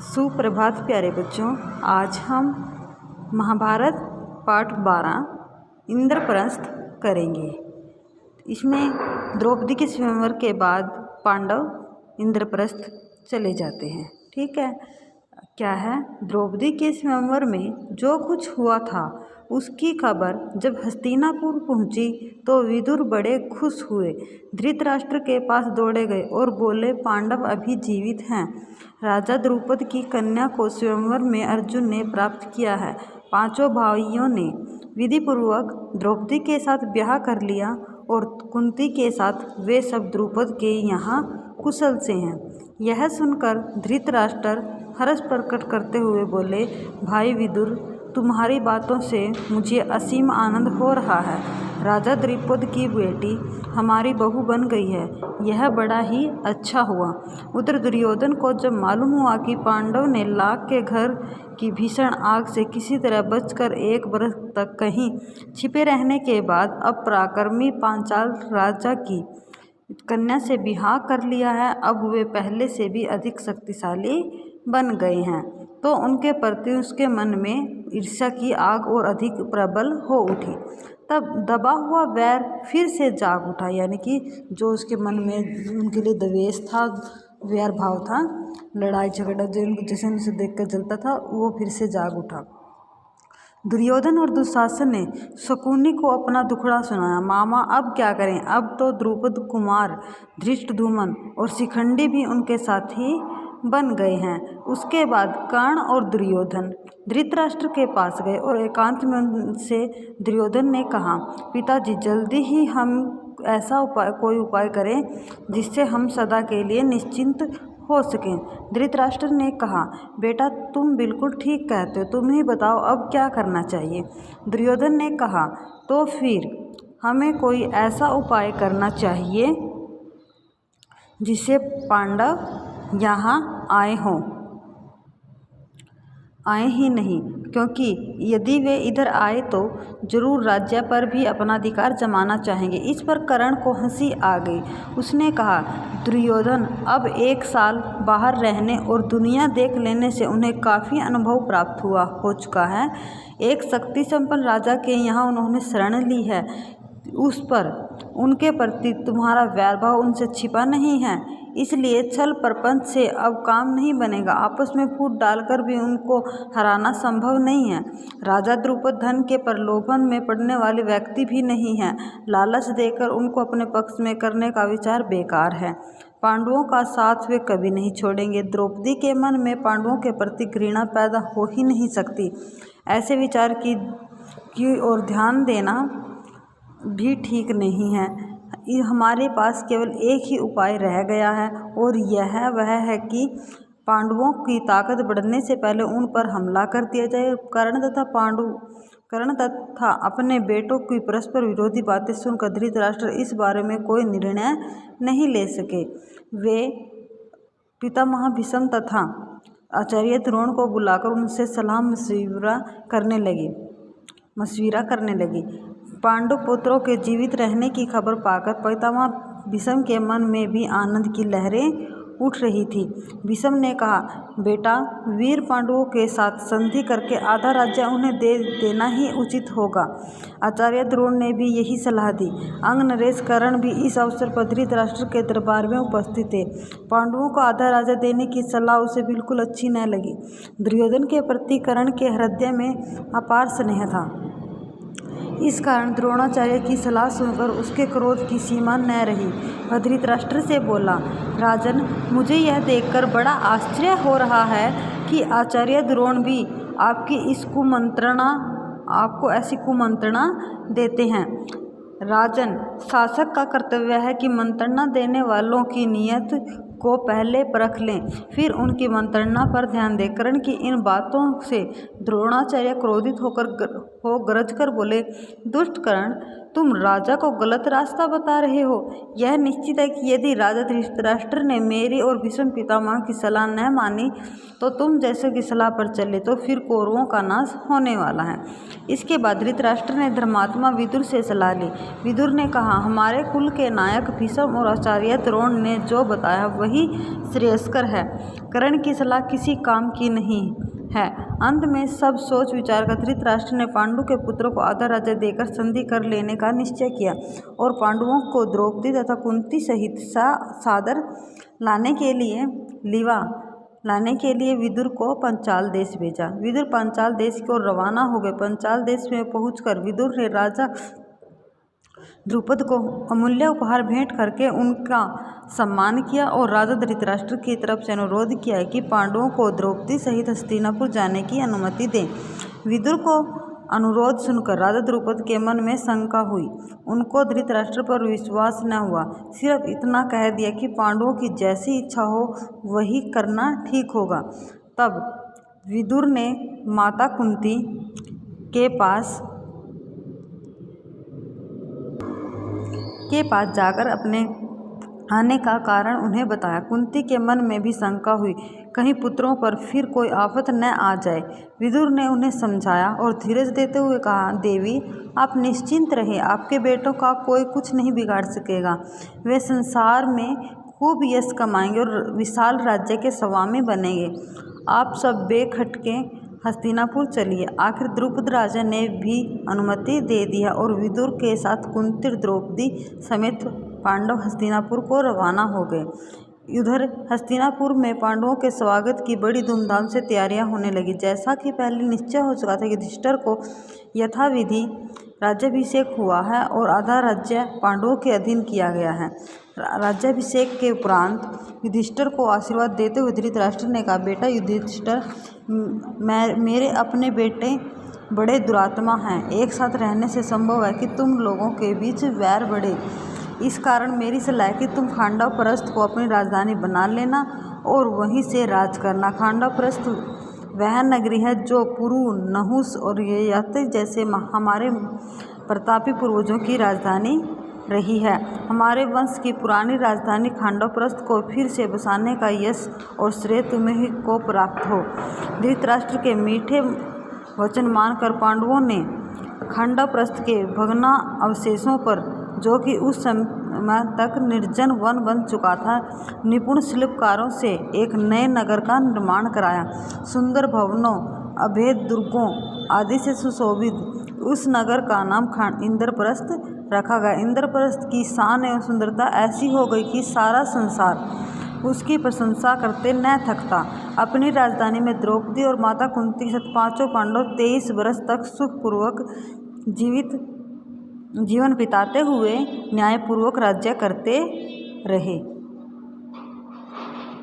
सुप्रभात प्यारे बच्चों। आज हम महाभारत पाठ 12 इंद्रप्रस्थ करेंगे। इसमें द्रौपदी के स्वयंवर के बाद पांडव इंद्रप्रस्थ चले जाते हैं। ठीक है, क्या है, द्रौपदी के स्वयंवर में जो कुछ हुआ था उसकी खबर जब हस्तिनापुर पहुंची तो विदुर बड़े खुश हुए। धृतराष्ट्र के पास दौड़े गए और बोले, पांडव अभी जीवित हैं। राजा द्रुपद की कन्या को स्वयंवर में अर्जुन ने प्राप्त किया है। पांचों भाइयों ने विधिपूर्वक द्रौपदी के साथ ब्याह कर लिया और कुंती के साथ वे सब द्रुपद के यहाँ कुशल से हैं। यह सुनकर धृतराष्ट्र हर्ष प्रकट करते हुए बोले, भाई विदुर, तुम्हारी बातों से मुझे असीम आनंद हो रहा है। राजा द्रुपद की बेटी हमारी बहू बन गई है, यह बड़ा ही अच्छा हुआ। उधर दुर्योधन को जब मालूम हुआ कि पांडव ने लाख के घर की भीषण आग से किसी तरह बचकर 1 वर्ष तक कहीं छिपे रहने के बाद अब पराक्रमी पांचाल राजा की कन्या से विवाह कर लिया है, अब वे पहले से भी अधिक शक्तिशाली बन गए हैं, तो उनके प्रति उसके मन में ईर्ष्या की आग और अधिक प्रबल हो उठी। तब दबा हुआ वैर फिर से जाग उठा, यानी कि जो उसके मन में उनके लिए द्वेष था, वैर भाव था, लड़ाई झगड़ा जो जैसे उनसे देख कर जलता था, वो फिर से जाग उठा। दुर्योधन और दुशासन ने शकुनी को अपना दुखड़ा सुनाया। मामा, अब क्या करें? अब तो द्रुपद कुमार धृष्टद्युम्न और शिखंडी भी उनके साथी बन गए हैं। उसके बाद कर्ण और दुर्योधन धृतराष्ट्र के पास गए और एकांत में उनसे दुर्योधन ने कहा, पिताजी, जल्दी ही हम ऐसा कोई उपाय करें जिससे हम सदा के लिए निश्चिंत हो सकें। धृतराष्ट्र ने कहा, बेटा, तुम बिल्कुल ठीक कहते हो, तुम ही बताओ अब क्या करना चाहिए। दुर्योधन ने कहा, तो फिर हमें कोई ऐसा उपाय करना चाहिए जिससे पांडव यहाँ आए ही नहीं, क्योंकि यदि वे इधर आए तो जरूर राज्य पर भी अपना अधिकार जमाना चाहेंगे। इस पर कर्ण को हंसी आ गई। उसने कहा, दुर्योधन, अब 1 साल बाहर रहने और दुनिया देख लेने से उन्हें काफ़ी अनुभव प्राप्त हो चुका है। एक शक्ति संपन्न राजा के यहाँ उन्होंने शरण ली है, उस पर उनके प्रति तुम्हारा वैरभाव उनसे छिपा नहीं है, इसलिए छल प्रपंच से अब काम नहीं बनेगा। आपस में फूट डालकर भी उनको हराना संभव नहीं है। राजा द्रुपद धन के प्रलोभन में पड़ने वाले व्यक्ति भी नहीं है। लालच देकर उनको अपने पक्ष में करने का विचार बेकार है। पांडवों का साथ वे कभी नहीं छोड़ेंगे। द्रौपदी के मन में पांडवों के प्रति घृणा पैदा हो ही नहीं सकती। ऐसे विचार की ओर ध्यान देना भी ठीक नहीं है। हमारे पास केवल एक ही उपाय रह गया है और वह है कि पांडवों की ताकत बढ़ने से पहले उन पर हमला कर दिया जाए। कर्ण तथा अपने बेटों की परस्पर विरोधी बातें सुनकर धृतराष्ट्र इस बारे में कोई निर्णय नहीं ले सके। वे पितामह भीष्म तथा आचार्य द्रोण को बुलाकर उनसे सलाह मशविरा करने लगी। पांडु पुत्रों के जीवित रहने की खबर पाकर पितामह भीष्म के मन में भी आनंद की लहरें उठ रही थी। भीष्म ने कहा, बेटा, वीर पांडवों के साथ संधि करके आधा राज्य उन्हें दे देना ही उचित होगा। आचार्य द्रोण ने भी यही सलाह दी। अंग नरेश कर्ण भी इस अवसर पर धृतराष्ट्र के दरबार में उपस्थित थे। पांडवों को आधा राज्य देने की सलाह उसे बिल्कुल अच्छी न लगी। दुर्योधन के प्रति कर्ण के हृदय में अपार स्नेह था। इस कारण द्रोणाचार्य की सलाह सुनकर उसके क्रोध की सीमा न रही। वह धृतराष्ट्र से बोला, राजन, मुझे यह देखकर बड़ा आश्चर्य हो रहा है कि आचार्य द्रोण भी आपको ऐसी कुमंत्रणा देते हैं। राजन, शासक का कर्तव्य है कि मंत्रणा देने वालों की नीयत को पहले परख लें, फिर उनकी मंत्रणा पर ध्यान दें। कर्ण की इन बातों से द्रोणाचार्य क्रोधित हो गरज कर बोले, दुष्ट कर्ण, तुम राजा को गलत रास्ता बता रहे हो। यह निश्चित है कि यदि राजा धृतराष्ट्र ने मेरी और भीष्म पितामह की सलाह न मानी तो तुम जैसे की सलाह पर चले तो फिर कौरवों का नाश होने वाला है। इसके बाद धृतराष्ट्र ने धर्मात्मा विदुर से सलाह ली। विदुर ने कहा, हमारे कुल के नायक भीष्म और आचार्य द्रोण ने जो बताया वही श्रेयस्कर है। कर्ण की सलाह किसी काम की नहीं है। अंत में सब सोच विचार कर धृतराष्ट्र ने पांडु के पुत्रों को आधा राज्य देकर संधि कर लेने का निश्चय किया और पांडवों को द्रौपदी तथा कुंती सहित सादर लाने के लिए विदुर को पांचाल देश भेजा। विदुर पांचाल देश की ओर रवाना हो गए। पांचाल देश में पहुंचकर विदुर ने राजा द्रुपद को अमूल्य उपहार भेंट करके उनका सम्मान किया और राजा धृतराष्ट्र की तरफ से अनुरोध किया कि पांडवों को द्रौपदी सहित हस्तिनापुर जाने की अनुमति दें। विदुर को अनुरोध सुनकर राजा द्रुपद के मन में शंका हुई। उनको धृतराष्ट्र पर विश्वास न हुआ। सिर्फ इतना कह दिया कि पांडवों की जैसी इच्छा हो वही करना ठीक होगा। तब विदुर ने माता कुंती के पास जाकर अपने आने का कारण उन्हें बताया। कुंती के मन में भी शंका हुई, कहीं पुत्रों पर फिर कोई आफत न आ जाए। विदुर ने उन्हें समझाया और धीरज देते हुए कहा, देवी आप निश्चिंत रहें, आपके बेटों का कोई कुछ नहीं बिगाड़ सकेगा। वे संसार में खूब यश कमाएंगे और विशाल राज्य के स्वामी बनेंगे। आप सब बेखटके हस्तिनापुर चलिए। आखिर द्रुपद राजा ने भी अनुमति दे दिया और विदुर के साथ कुंती द्रौपदी समेत पांडव हस्तिनापुर को रवाना हो गए। उधर हस्तिनापुर में पांडवों के स्वागत की बड़ी धूमधाम से तैयारियां होने लगी। जैसा कि पहले निश्चय हो चुका था कि युधिष्ठिर को यथाविधि राज्याभिषेक हुआ है और आधा राज्य पांडवों के अधीन किया गया है। राज्याभिषेक के उपरांत युधिष्ठिर को आशीर्वाद देते हुए धृतराष्ट्र ने कहा, बेटा युधिष्ठिर, मेरे अपने बेटे बड़े दुरात्मा हैं। एक साथ रहने से संभव है कि तुम लोगों के बीच वैर बढ़े। इस कारण मेरी सलाह है कि तुम खांडवप्रस्थ को अपनी राजधानी बना लेना और वहीं से राज करना। खांडवप्रस्थ वह नगरी है जो पुरु, नहुस और ययाति जैसे हमारे प्रतापी पूर्वजों की राजधानी रही है। हमारे वंश की पुरानी राजधानी खांडवप्रस्थ को फिर से बसाने का यश और श्रेय तुम्हें ही को प्राप्त हो। धृतराष्ट्र के मीठे वचन मानकर पांडवों ने खांडवप्रस्थ के भग्ना अवशेषों पर, जो कि उस समय तक निर्जन वन बन चुका था, निपुण शिल्पकारों से एक नए नगर का निर्माण कराया। सुंदर भवनों, अभेद दुर्गों आदि से सुशोभित उस नगर का नाम इंद्रप्रस्थ रखा गया। इंद्रप्रस्थ की शान एवं सुंदरता ऐसी हो गई कि सारा संसार उसकी प्रशंसा करते न थकता। अपनी राजधानी में द्रौपदी और माता कुंती सहित पांचों पांडव 23 वर्ष तक सुखपूर्वक जीवन बिताते हुए न्यायपूर्वक राज्य करते रहे।